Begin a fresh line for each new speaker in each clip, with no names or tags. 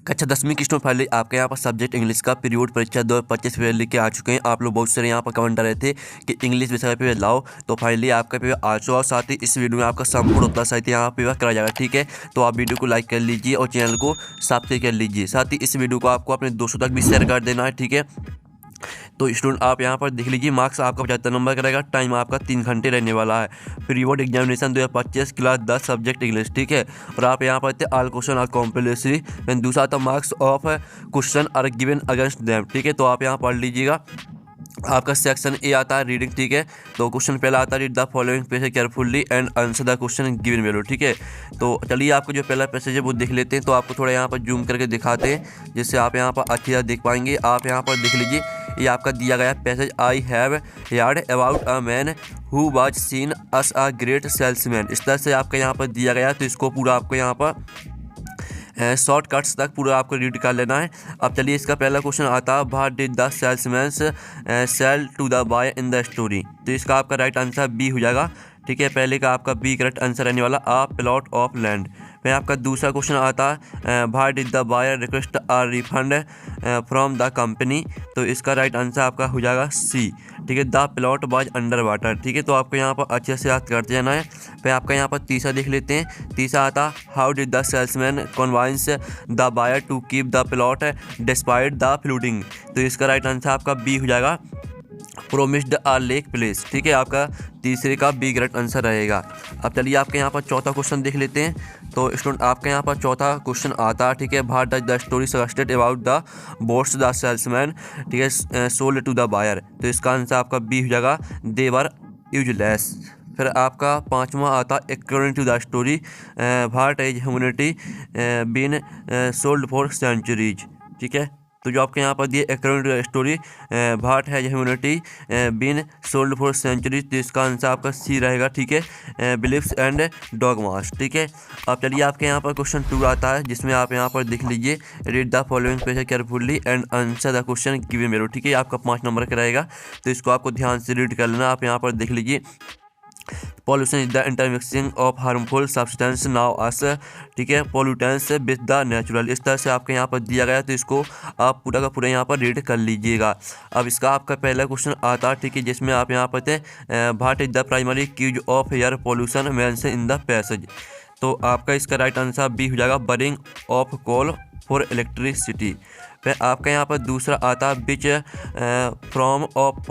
कक्षा 10वीं की स्टूडेंट फाइनली आपके यहाँ पर सब्जेक्ट इंग्लिश का पीरियड परीक्षा 2025 पेपर लिख के आ चुके हैं। आप लोग बहुत सारे यहाँ पर कमेंट कर रहे थे कि इंग्लिश विषय पे लाओ, तो फाइनली आपका पेपर आ चुका और साथ ही इस वीडियो में आपका संपूर्ण उत्तर सहित यहाँ पेपर कराया जाएगा। ठीक है, तो आप वीडियो को लाइक कर लीजिए और चैनल को सब्सक्राइब कर लीजिए। साथ ही इस वीडियो को आपको अपने दोस्तों तक भी शेयर कर देना है। ठीक है, तो स्टूडेंट आप यहाँ पर देख लीजिए, मार्क्स आपका 75 नंबर का रहेगा, टाइम आपका 3 घंटे रहने वाला है। Period examination 2025 class 10 subject English. ठीक है, और आप यहाँ पर ऑल क्वेश्चन आर कॉम्पल्सरी। दूसरा था marks of question are given against them. ठीक है, तो आप यहाँ पढ़ लीजिएगा। आपका सेक्शन ए आता है रीडिंग। ठीक है, तो क्वेश्चन पहला आता है, read the following passage carefully and answer the question given below. ठीक है, तो चलिए आपको जो पहला पैसेज है वो देख लेते हैं। तो आपको थोड़ा यहाँ पर जूम करके दिखाते हैं जिससे आप यहाँ पर अच्छी तरह देख पाएंगे। आप यहाँ पर देख लीजिए, ये आपका दिया गया passage, I have heard about a man who was scene us a great salesman. इस तरह से आपका यहाँ पर दिया गया, तो इसको पूरा आपको यहाँ पर शॉर्टकट्स तक पूरा आपको रीड कर लेना है। अब चलिए इसका पहला क्वेश्चन आता है, what did the salesman sell to the buy in the story. तो इसका आपका राइट आंसर बी हो जाएगा। ठीक है, पहले का आपका बी करेक्ट आंसर रहने वाला, आ प्लॉट ऑफ लैंड। फिर आपका दूसरा क्वेश्चन आता है, what did the buyer request a refund from the company. तो इसका राइट आंसर आपका हो जाएगा सी। ठीक है, the plot was under water. ठीक है, तो आपको यहाँ पर अच्छे से याद करते जाना है। फिर आपका यहाँ पर तीसरा देख लेते हैं। तीसरा आता, how did the salesman convince the buyer to keep the plot despite the flooding. तो इसका राइट आंसर आपका बी हो जाएगा, प्रोमिस्ड आ लेक प्लेस। ठीक है, आपका तीसरे का बी करेक्ट आंसर रहेगा। अब चलिए आपके यहाँ पर चौथा क्वेश्चन देख लेते हैं। तो स्टूडेंट आपके यहाँ पर चौथा क्वेश्चन आता है, ठीक है, what does the story suggested about the boats the salesman, ठीक है, सोल्ड टू द बायर। तो इसका आंसर आपका बी हो जाएगा, दे वर यूजलेस। फिर आपका पांचवा आता, according to the story what is humanity been sold for centuries. ठीक है, तो जो आपके यहाँ पर दिए, according to the story what has humanity been sold for centuries. तो इसका आंसर आपका सी रहेगा। ठीक है, बिलीफ्स एंड डॉगमास। ठीक है, अब चलिए आपके यहाँ पर क्वेश्चन 2 आता है, जिसमें आप यहाँ पर देख लीजिए, read the following passage carefully and answer the question given below. ठीक है, आपका 5 नंबर का रहेगा, तो इसको आपको ध्यान से रीड कर लेना। आप यहाँ पर देख लीजिए, pollution is the intermixing of harmful substance now us, ठीक है, पॉल्यूटेंस विद द नेचुरल। इस तरह से आपके यहाँ पर दिया गया, तो इसको आप पूरा का पूरा यहाँ पर रीड कर लीजिएगा। अब इसका आपका पहला क्वेश्चन आता है, ठीक है, जिसमें आप यहाँ पर थे, what is the primary cause of air pollution mention in the passage. तो आपका इसका राइट आंसर बी हो जाएगा, burning of coal for electricity. फिर आपका यहाँ पर दूसरा आता है, which from of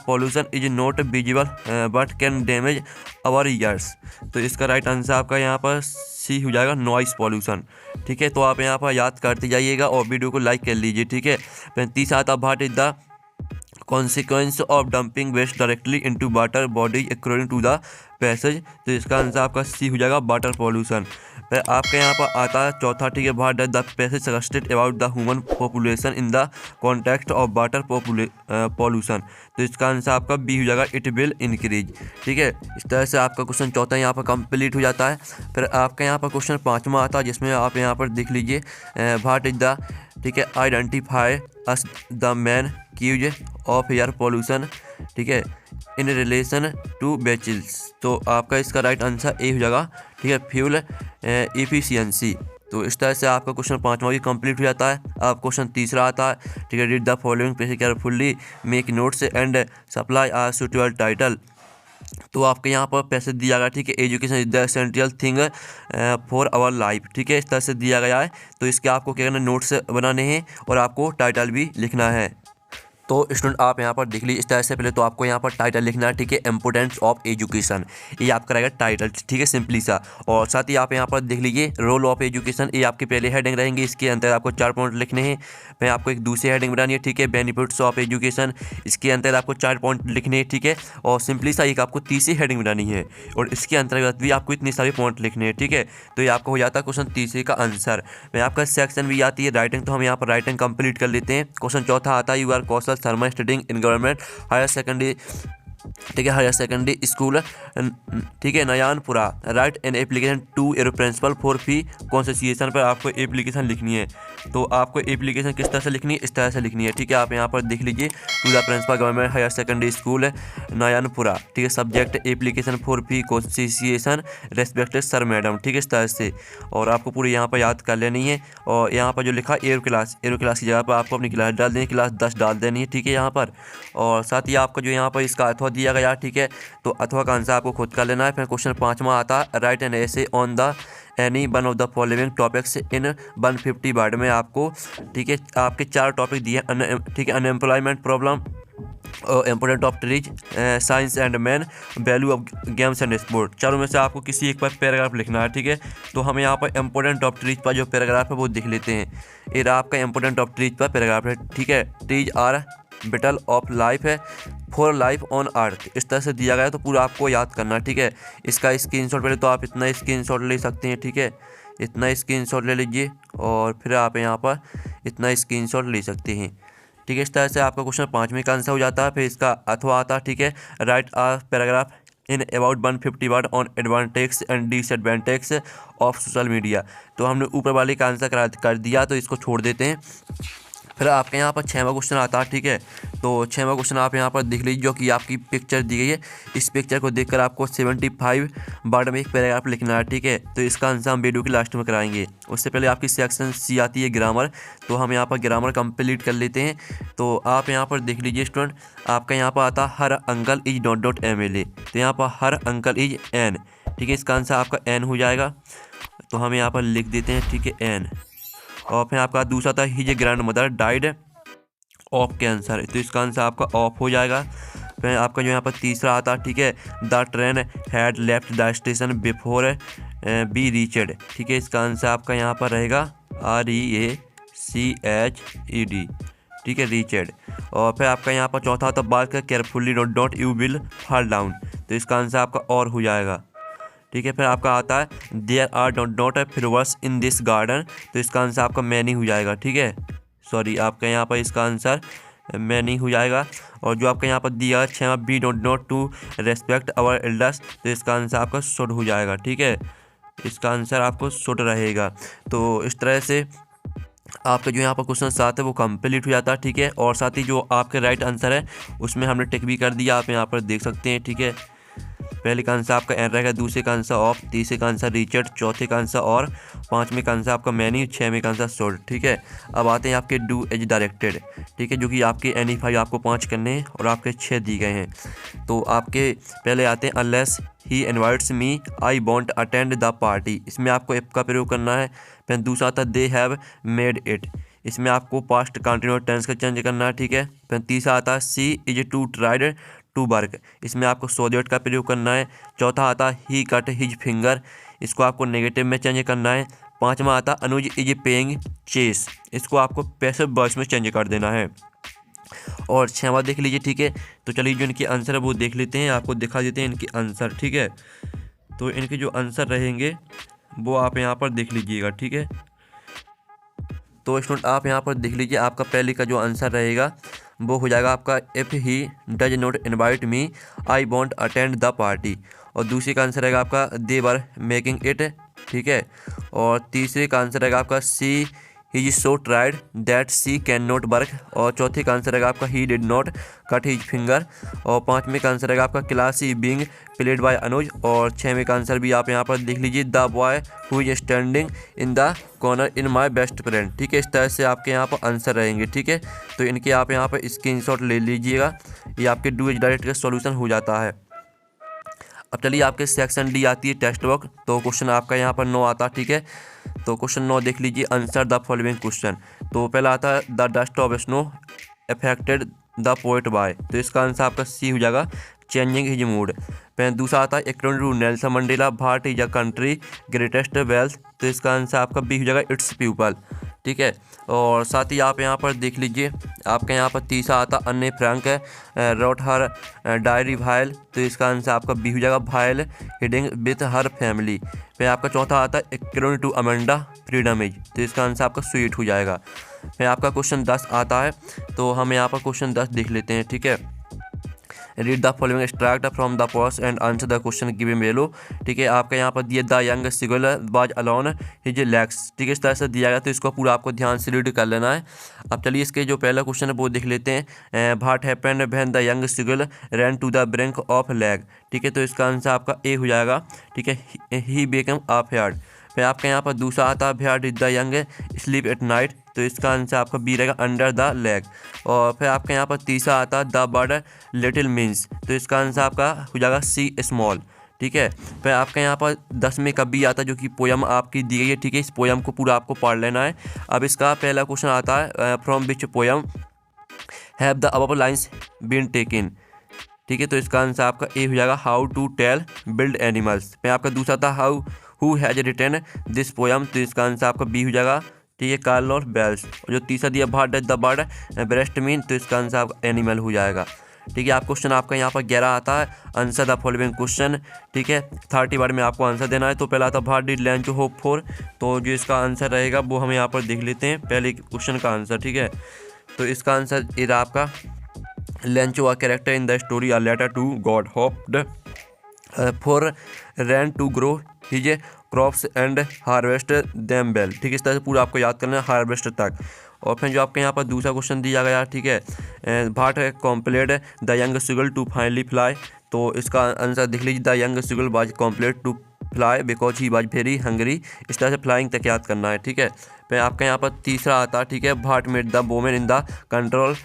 pollution is not visible but can damage our ears. तो इसका राइट आंसर आपका यहाँ पर सी हो जाएगा, नॉइस पॉल्यूशन। ठीक है, तो आप यहाँ पर याद करते जाइएगा और वीडियो को लाइक कर लीजिए। ठीक है, फिर तीसरा आता, what is the consequence of dumping waste directly into water body according to the passage. तो इसका आंसर आपका सी हो जाएगा, वाटर पॉल्यूशन। फिर आपके यहाँ पर आता है चौथा, ठीक है, what does the passage suggested about the human population in the context of water pollution. तो इसका आंसर आपका बी हो जाएगा, इट विल इंक्रीज। ठीक है, इस तरह से आपका क्वेश्चन चौथा यहाँ पर कंप्लीट हो जाता है। फिर आपका यहाँ पर क्वेश्चन पाँचवा आता है, जिसमें आप यहाँ पर देख लीजिए, व्हाट इज द, ठीक है, identify us the main cause of air pollution, ठीक है, इन रिलेशन टू व्हीकल्स। तो आपका इसका राइट आंसर ए हो जाएगा। ठीक है, फ्यूल एफिशिएंसी। तो इस तरह से आपका क्वेश्चन पाँचवा भी कंप्लीट हो जाता है। आप क्वेश्चन तीसरा आता है, ठीक है, read the following passage carefully, make notes and supply a suitable title. तो आपके यहाँ पर पैसेज दिया गया, ठीक है, education is the essential thing for our life. ठीक है, इस तरह से दिया गया है। तो इसके आपको क्या करना है, नोट्स बनाने हैं और आपको टाइटल भी लिखना है। तो स्टूडेंट आप यहाँ पर देख लीजिए, इस तरह से पहले तो आपको यहाँ पर टाइटल लिखना है, ठीक है, इम्पोर्टेंस ऑफ एजुकेशन, ये आपका रहेगा टाइटल। ठीक है, सिंपली सा। और साथ ही आप यहाँ पर देख लीजिए, रोल ऑफ एजुकेशन, ये आपके पहले हेडिंग रहेंगे, इसके अंदर आपको 4 पॉइंट लिखने हैं। फिर आपको एक दूसरी हेडिंग बनानी है, ठीक है, बेनिफिट्स ऑफ एजुकेशन, इसके अंदर आपको 4 पॉइंट लिखने हैं। ठीक है, और सिंपली सा एक आपको तीसरी हेडिंग बनानी है और इसके अंतर्गत भी आपको इतने सारे पॉइंट लिखने हैं। ठीक है, तो ये आपको हो जाता है क्वेश्चन तीसरे का आंसर। फिर आपका सेक्शन भी आती है राइटिंग, तो हम यहाँ पर राइटिंग कंप्लीट कर लेते हैं। क्वेश्चन चौथा आता है, you are Kaushal Sharma studying in government higher secondary ठीक है, हायर सेकेंडरी स्कूल, ठीक है, Nayanpura. Write an application to your principal for fee concession पर आपको एप्लीकेशन लिखनी है। तो आपको एप्लीकेशन किस तरह से लिखनी है, इस तरह से लिखनी है। ठीक है, आप यहाँ पर देख लीजिए, to the principal government higher secondary school Nayanpura. ठीक है, subject application for fee concession respected sir madam. ठीक है, इस तरह से। और आपको पूरी यहाँ पर याद कर लेनी है। और यहाँ पर जो लिखा एरो क्लास की जगह पर आपको अपनी क्लास डाल देनी, क्लास 10 डाल देनी है। ठीक है, यहाँ पर। और साथ ही आपका जो यहाँ पर इसका अथवा दिया गया। ठीक है, तो अथवा का आंसर आपको खुद कर लेना है। फिर क्वेश्चन 5वां आता है, राइट एन ऐसे on the any one of the following topics in 150 word में आपको, ठीक है, आपके 4 टॉपिक दिए। ठीक है, unemployment problem, important of trees, science and man, value of games and sport. चारों में से आपको किसी एक पर पैराग्राफ लिखना है। ठीक है, तो हम यहाँ पर इम्पोर्टेंट ऑफ ट्रीज पर जो पैराग्राफ है वो लिख लेते हैं। ये आपका इम्पोर्टेंट ऑफ ट्रीज पर पैराग्राफ है। ठीक है, trees are vital of life है फॉर लाइफ ऑन अर्थ, इस तरह से दिया गया है। तो पूरा आपको याद करना। ठीक है, इसका स्क्रीनशॉट पहले तो आप इतना स्क्रीनशॉट ले सकते हैं। ठीक है, इतना स्क्रीनशॉट ले लीजिए और फिर आप यहाँ पर इतना स्क्रीनशॉट ले सकते हैं। ठीक है, इस तरह से आपका क्वेश्चन 5वें का आंसर हो जाता है। फिर इसका अथवा आता है। ठीक है, write a paragraph in about 150 word on advantage and disadvantage of social media. तो हमने ऊपर वाले का आंसर कर दिया, तो इसको छोड़ देते हैं। फिर आपके यहाँ पर 6वां क्वेश्चन आता है। ठीक है, तो 6वां क्वेश्चन आप यहाँ पर देख लीजिए, जो कि आपकी पिक्चर दी गई है। इस पिक्चर को देखकर आपको 75 वर्ड में एक पैराग्राफ लिखना है। ठीक है, तो इसका आंसर हम वीडियो के लास्ट में कराएंगे। उससे पहले आपकी सेक्शन सी आती है ग्रामर, तो हम यहाँ पर ग्रामर कंप्लीट कर लेते हैं। तो आप यहाँ पर देख लीजिए स्टूडेंट, आपका यहाँ पर आता हर अंकल इज .mla। तो यहाँ पर हर अंकल इज एन। ठीक है, इसका आंसर आपका एन हो जाएगा, तो हम यहाँ पर लिख देते हैं। ठीक है, एन। और फिर आपका दूसरा था his grand mother died of cancer, तो इसका आंसर आपका ऑफ हो जाएगा। फिर आपका जो यहाँ पर तीसरा आता, ठीक है, the train had left the station before be reached. ठीक है, इसका आंसर आपका यहाँ पर रहेगा REACHED। ठीक है, रीचड। और फिर आपका यहाँ पर चौथा आता बात carefully dot U will fall down, तो इसका आंसर आपका और हो जाएगा। ठीक है, फिर आपका आता है there are dot flowers in this garden, तो इसका आंसर आपका मैनी हो जाएगा। ठीक है, सॉरी, आपका यहाँ पर इसका आंसर मैनी हो जाएगा। और जो आपका यहाँ पर दिया है 6 be not to respect our elders, तो इसका आंसर आपका शुड हो जाएगा। ठीक है, इसका आंसर आपको शुड रहेगा। तो इस तरह से आपका जो यहाँ पर क्वेश्चन 7 है वो कंप्लीट हो जाता है। ठीक है, और साथ ही जो आपके राइट आंसर है उसमें हमने टिक भी कर दिया, आप यहाँ पर देख सकते हैं। ठीक है, पहले का आंसर आपका एन रहेगा, दूसरे का आंसर ऑफ, तीसरे का आंसर रिचर्ड, चौथे का आंसर और, 5वें का आंसर आपका मैनी, 6वें का आंसर शोल्ड। ठीक है, अब आते हैं आपके डू एज डायरेक्टेड। ठीक है, जो कि आपके NE5 आपको 5 करने हैं और आपके 6 दिए गए हैं। तो आपके पहले आते हैं unless he invites me I want attend the party, इसमें आपको एप का प्रयोग करना है। फिर दूसरा आता दे हैव मेड इट, इसमें आपको पास्ट कंटिन्यूअस टेंस का चेंज करना है। ठीक है, फिर तीसरा आता है she is too tried to work, इसमें आपको सोलिड का प्रयोग करना है। चौथा आता ही कट हिज फिंगर, इसको आपको नेगेटिव में चेंज करना है। 5वां आता अनुज इज पेइंग चेस, इसको आपको पैसिव वॉइस में चेंज कर देना है। और 6वां देख लीजिए। ठीक है, तो चलिए जो इनके आंसर है वो देख लेते हैं, आपको दिखा देते हैं इनके आंसर। ठीक है, तो इनके जो आंसर रहेंगे वो आप यहाँ पर देख लीजिएगा। ठीक है, तो स्टूडेंट आप यहाँ पर देख लीजिए, आपका पहले का जो आंसर रहेगा वो हो जाएगा आपका if he does not invite me I want attend the party. और दूसरे का आंसर रहेगा आपका दे वर मेकिंग इट। ठीक है, और तीसरे का आंसर रहेगा आपका सी ही is so tried that she can not work. और चौथे का आंसर रहेगा आपका he did not cut his finger. और 5वें का आंसर रहेगा आपका class E being played by Anuj. और 6वें का आंसर भी आप यहाँ पर देख लीजिए, the boy who is standing in the corner in my best friend. ठीक है, इस तरह से आपके यहाँ पर आंसर रहेंगे। ठीक है, तो इनके आप यहाँ पर स्क्रीनशॉट ले लीजिएगा, ये आपके डू एज डायरेक्ट का सॉल्यूशन हो जाता है। अब चलिए आपके सेक्शन डी आती है टेक्स्ट बुक, तो क्वेश्चन आपका यहाँ पर 9 आता है। ठीक है, तो क्वेश्चन 9 देख लीजिए, आंसर द फॉलोइंग क्वेश्चन। तो पहला आता है the dust of snow affected the poet by, तो इसका आंसर आपका सी हो जाएगा चेंजिंग हिज मूड। फिर दूसरा आता है according to Nelson Mandela Bharat is a country greatest wealth, तो इसका आंसर आपका बी हो जाएगा इट्स पीपल। ठीक है, और साथ ही आप यहाँ पर देख लीजिए, आपके यहाँ पर तीसरा आता Anne Frank wrote her diary while, तो इसका आंसर आपका बी हो जाएगा while hiding with her family. फिर आपका चौथा आता है according to Amanda freedom is, तो इसका आंसर आपका स्वीट हो जाएगा। फिर आपका क्वेश्चन 10 आता है, तो हम यहाँ पर क्वेश्चन 10 देख लेते हैं। ठीक है, read the following extract from the post and answer the question given below. ठीक है, आपका यहाँ पर दिया the young seagull was alone his legs. ठीक है, इस तरह से दिया गया, तो इसको पूरा आपको ध्यान से रीड कर लेना है। अब चलिए इसके जो पहला क्वेश्चन है वो देख लेते हैं। What happened when the young seagull ran to the brink of leg. ठीक है, तो इसका आंसर आपका ए हो जाएगा। ठीक है, ही बिकम ऑफ यार्ड। फिर आपका यहाँ पर दूसरा आता है where did the young sleep at night. तो इसका आंसर आपका बी रहेगा अंडर द लेग। और फिर आपका यहाँ पर तीसरा आता है द बर्ड लिटिल मीन्स। तो इसका आंसर आपका हो जाएगा सी स्मॉल। ठीक है, फिर आपका यहाँ पर 10 में कभी आता है जो कि पोयम आपकी दी गई है। ठीक है, इस पोयम को पूरा आपको पढ़ लेना है। अब इसका पहला क्वेश्चन आता है from which poem have the above lines been taken. ठीक है, तो इसका आंसर आपका ए हो जाएगा how to tell wild animals. फिर आपका दूसरा था how who has written this poem. तो इसका आंसर आपका बी हो जाएगा। ठीक है, कार्ल बेल्स। और जो तीसरा दिया what does the bird breast mean. तो इसका आंसर आपका एनिमल हो जाएगा। ठीक है, आप क्वेश्चन आपका यहाँ पर 11 आता है आंसर द फॉलोइंग क्वेश्चन। ठीक है, 30 वर्ड में आपको आंसर देना है। तो पहला आता व्हाट डिड लैंचो होप फॉर। तो जो इसका आंसर रहेगा वो हम यहाँ पर देख लेते हैं पहले क्वेश्चन का आंसर। ठीक है, तो इसका आंसर ये रहा आपका Lencho a character in the story a letter to God hoped for rain to grow his crops and harvest them well. ठीक है, इस तरह से पूरा आपको याद करना है हार्वेस्ट तक। और फिर जो आपके यहाँ पर दूसरा क्वेश्चन दिया गया। ठीक है, what compelled the young seagull to finally fly. तो इसका आंसर देख लीजिए the young seagull was compelled to fly because he was very hungry. इस तरह से फ्लाइंग तक याद करना है। ठीक है, फिर आपका यहाँ पर तीसरा आता है। ठीक है, what made the women in the control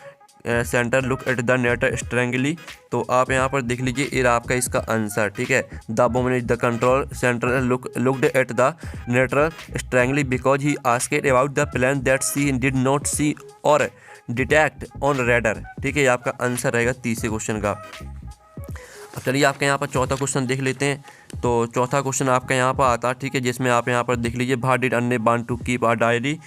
centre look at the narrator strangely. तो आप यहाँ पर देख लीजिए ये आपका इसका आंसर। ठीक है, the women is the control centre looked at the narrator strangely because he asked about the plane that she did not see or detect on raider. ठीक है, ये आपका आंसर रहेगा तीसरे क्वेश्चन का। अब चलिए आपके यहाँ पर चौथा क्वेश्चन देख लेते हैं। तो चौथा क्वेश्चन आपका यहाँ पर आता है। ठीक है, जिसमें आप यहाँ पर देख लीजिए what did Anne want to keep a diary.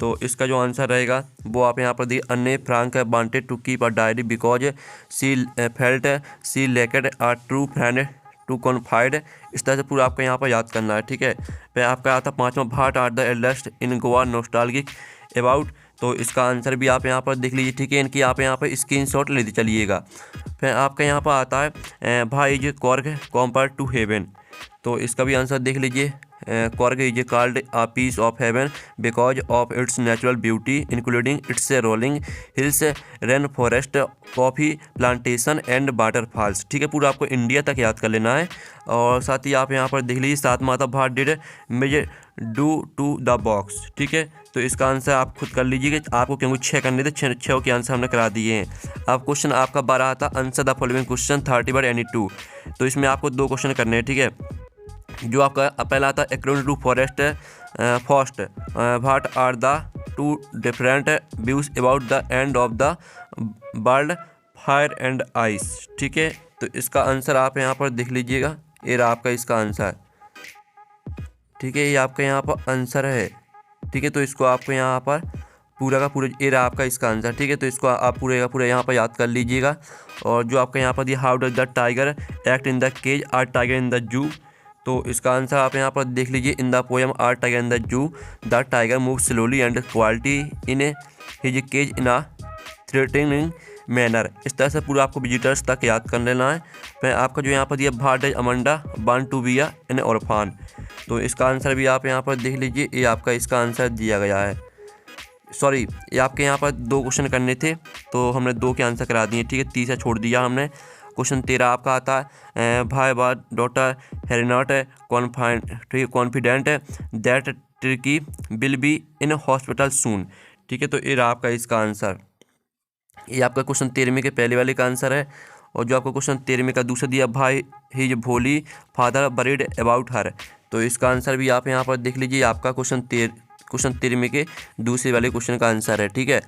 तो इसका जो आंसर रहेगा वो आप यहाँ पर देखिए Anne Frank wanted to keep a diary because she felt she lacked a true friend to confide. इस तरह से पूरा आपको यहाँ पर याद करना है। ठीक है, फिर आपका आता पाँचवा what are the eldest in Goa nostalgic about. तो इसका आंसर भी आप यहाँ पर देख लीजिए। ठीक है, इनकी आप यहाँ पर स्क्रीनशॉट लेते चलिएगा। फिर आपका यहाँ पर आता है why is Coorg compare to heaven. तो इसका भी आंसर देख लीजिए। Coorg is called a piece of heaven because of its natural beauty including its rolling hills rain forest coffee plantation and waterfalls. ठीक है, पूरा आपको इंडिया तक याद कर लेना है। और साथ ही आप यहाँ पर देख लीजिए सातवां था what did Mij do to the box. ठीक है, तो इसका आंसर आप खुद कर लीजिए कि आपको क्योंकि 6 करने थे, 6 के आंसर हमने करा दिए हैं। अब क्वेश्चन आपका 12 आता answer the following question 30 bar any 2। तो इसमें आपको 2 क्वेश्चन करने हैं। ठीक है, जो आपका पहला आता है according to forest Frost what are the 2 different views about the end of the world fire and ice. ठीक है, तो इसका आंसर आप यहाँ पर देख लीजिएगा। ये रहा आपका इसका आंसर। ठीक है, ये आपका यहाँ पर आंसर है। ठीक है, तो इसको आपको यहाँ पर पूरा का पूरा ये रहा आपका इसका आंसर। ठीक है, तो इसको आप पूरे का पूरा यहाँ पर याद कर लीजिएगा। और जो आपका यहाँ पर दिया how does the tiger act in the cage are tiger in the zoo. तो इसका आंसर आप यहाँ पर देख लीजिए in the poem are tiger in the zoo the tiger move slowly and quality in his cage in a threatening manner. इस तरह से पूरा आपको विजिटर्स तक याद कर लेना है। फिर आपका जो यहाँ पर दिया what does Amanda want to be an orphan. तो इसका आंसर भी आप यहाँ पर देख लीजिए। ये आपका इसका आंसर दिया गया है। सॉरी, ये आपके यहाँ पर 2 क्वेश्चन करने थे तो हमने 2 के आंसर करा दिए। ठीक है, तीसरा छोड़ दिया हमने। क्वेश्चन 13 आपका आता है भाई बात डॉटर हेरिनॉट confident that turkey will be in hospital soon. ठीक है, तो ये रहा आपका इसका आंसर। ये आपका क्वेश्चन 13 के पहले वाले का आंसर है। और जो आपका क्वेश्चन 13 का दूसरा दिया भाई हिज भोली फादर बरीड अबाउट हर। तो इसका आंसर भी आप यहाँ पर देख लीजिए। आपका क्वेश्चन 13 के दूसरे वाले क्वेश्चन का आंसर है। ठीक है,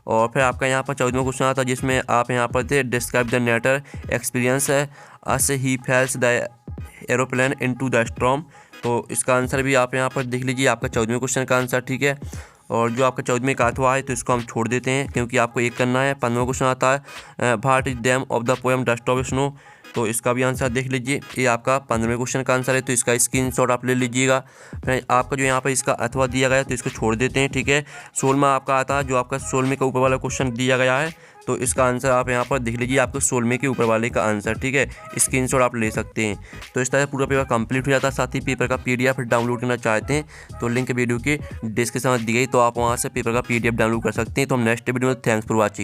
और फिर आपका यहाँ पर 14वां क्वेश्चन आता है जिसमें आप यहाँ पर थे describe the narrator experience as he flies the aeroplane into the storm. तो इसका आंसर भी आप यहाँ पर देख लीजिए। आपका 14वें क्वेश्चन का आंसर। ठीक है, और जो आपका 14वें का अथवा है तो इसको हम छोड़ देते हैं क्योंकि आपको एक करना है। 15वां क्वेश्चन आता है what is damn of the poem dust of snow. तो इसका भी आंसर देख लीजिए। ये आपका 15वें क्वेश्चन का आंसर है, तो इसका स्क्रीनशॉट आप ले लीजिएगा। फिर आपका जो यहाँ पर इसका अथवा दिया गया है तो इसको छोड़ देते हैं। ठीक है, 16वां आपका आता है जो आपका 16वें का ऊपर वाला क्वेश्चन दिया गया है तो इसका आंसर आप यहाँ पर देख लीजिए, आपको 16वें के ऊपर वाले का आंसर, ठीक है। स्क्रीनशॉट आप ले सकते हैं। तो इस तरह पूरा पेपर कंप्लीट हो जाता है। साथ ही पेपर का PDF डाउनलोड करना चाहते हैं तो लिंक वीडियो के डिस्क्रिप्शन में दी गई, तो आप वहाँ से पेपर का PDF डाउनलोड कर सकते हैं। तो हम नेक्स्ट वीडियो में, थैंक्स फॉर वॉचिंग।